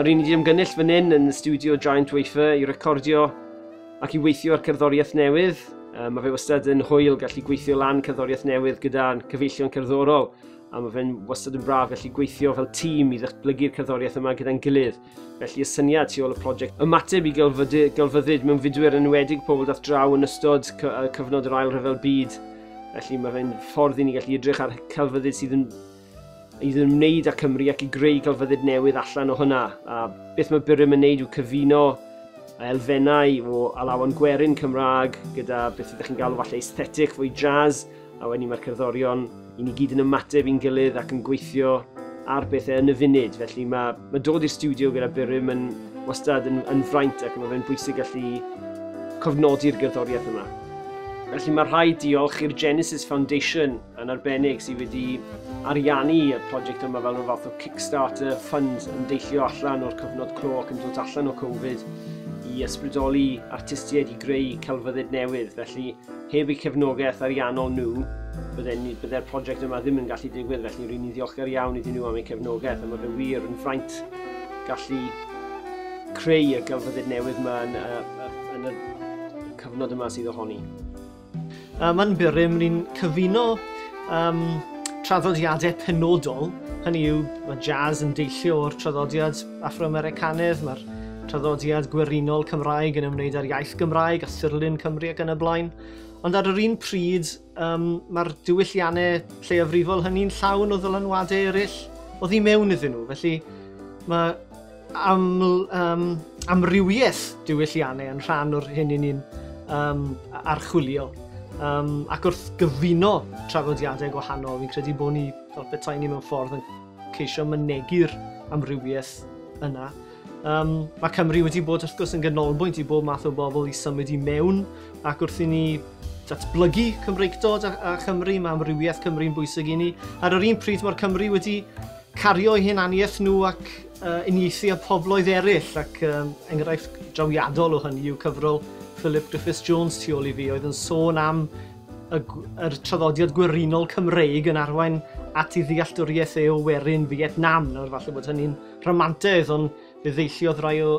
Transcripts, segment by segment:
rydyn ni wedi ymgynnull fan hyn yn y studio Giant Wafer i recordio ac i weithio ar cerddoriaeth newydd. Mae fe wastad yn hwyl gallu gweithio lan cerddoriaeth newydd gyda'n cyfeillion cerddorol. A mae fe'n wastad yn braf gallu gweithio fel tîm i ddatblygu'r cerddoriaeth yma gyda'n gilydd. Felly y syniad tu ôl y prosiect ymateb i gelfyddyd mewn fidwyr enwedig pobl dath draw yn ystod cyfnod yr ail ryfel byd. Felly mae fe'n ffordd i ni gallu edrych ar celfyddyd sydd yn ymwneud â Cymru ac i greu celfyddyd newydd allan o hwnna. A beth mae Birym yn neud yw cyfuno elfennau o alawon gwerin Cymraeg gyda beth ydych chi'n galw falle aesthetic fwy jazz, a wedyn mae'r cerddorion i ni gyd yn ymateb i'n gilydd ac yn gweithio ar bethau yn y funud. Felly mae dod i'r studio gyda Birym yn wastad yn fraint ac mae fe'n bwysig gallu cofnodi'r gerddoriaeth yma. Felly mae rhaid diolch i'r Genesis Foundation yn arbennig sydd wedi ariannu y prosiect yma fel rhyw fath o Kickstarter fund yn deillio allan o'r cyfnod clo ac yn dod allan o Covid i ysbrydoli artistiaid i greu celfyddyd newydd. Felly heb eu cefnogaeth ariannol nhw, byddai'r prosiect yma ddim yn gallu digwydd. Felly rydyn ni ddiolchgar iawn iddyn nhw am eu cefnogaeth, a mae fe wir yn fraint gallu creu y celfyddyd newydd yma yn y cyfnod yma sydd ohoni. Mae'n Birym, ni'n cyfuno traddodiadau penodol. Hynny yw, mae jazz yn deillio o'r traddodiad Afro-Americanaidd, mae'r traddodiad gwerinol Cymraeg yn ymwneud â'r iaith Gymraeg a thyrlun Cymru ac yn y blaen. Ond ar yr un pryd, mae'r diwylliannau lleiafrifol hynny'n llawn o ddylanwadau eraill oddi mewn iddyn nhw. Felly mae amrywiaeth diwylliannau yn rhan o'r hyn i ni'n archwilio. Ac wrth gyfuno traddodiadau gwahanol, fi'n credu bod ni, fel petai ni mewn ffordd yn ceisio mynegu'r amrywiaeth yna. Mae Cymru wedi bod wrth gwrs yn ganolbwynt i bob math o bobl i symud i mewn, ac wrth i ni datblygu Cymreicdod a Chymru, mae amrywiaeth Cymru'n bwysig i ni. Ar yr un pryd mae'r Cymru wedi cario eu hunaniaeth nhw ac uniaethu â pobloedd eraill, ac enghraifft drawiadol o hynny yw cyfrol Philip Griffiths Jones tu ôl i fi, oedd yn sôn am yr traddodiad gwerinol Cymreig yn arwain at ei ddealltwriaeth o werin Fietnam. Nawr falle bod hynny'n rhamantaidd, ond fe ddeilliodd rai o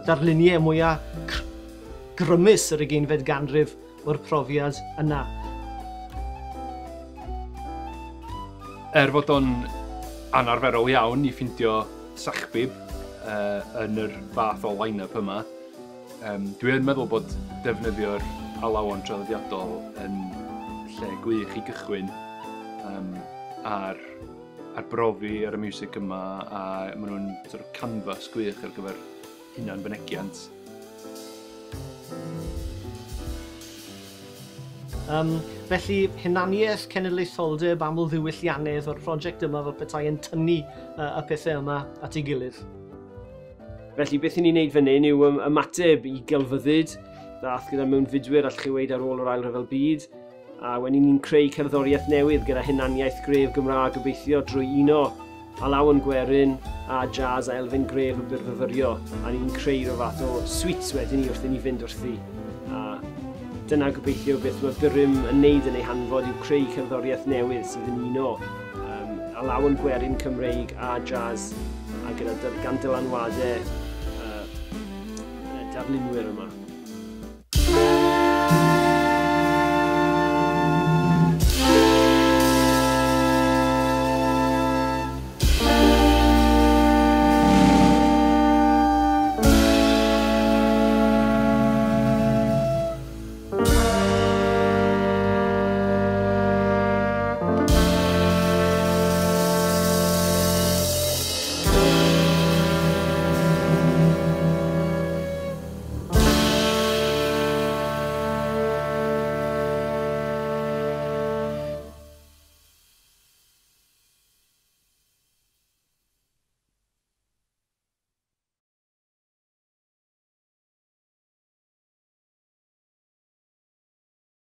darluniau mwyaf grymus yr 20fed ganrif o'r profiad yna. Fod o'n anarferol iawn i ffeindio sachbib yn yr fath o line-up yma, dwi yn meddwl bod defnyddio'r alawon traddodiadol yn lle gwych i gychwyn ar brofi ar y music yma, a maen nhw'n sort of canvas gwych ar gyfer hunan fynegiant. Felly, hunaniaeth, cenedlaetholdeb, aml ddiwylliannedd o'r prosiect yma fel petai yn tynnu y pethau yma at ei gilydd. Felly beth ni'n neud fan hyn yw ymateb i gelfyddyd dath gyda mewn fidwyr all chi weid ar ôl yr ail ryfel byd, a wedyn ni'n creu cerddoriaeth newydd gyda hunaniaeth gref Gymraeg gobeithio drwy uno alawon gwerin a jazz a elfen gref o byrfyfyrio, a ni'n creu rhyw fath o suites wedyn ni wrth i ni fynd wrthi. A dyna gobeithio beth mae Birym yn neud yn ei hanfod yw creu cerddoriaeth newydd sydd yn uno alawon gwerin Cymreig a jazz, a gyda gan dylanwadau darlunwyr yma.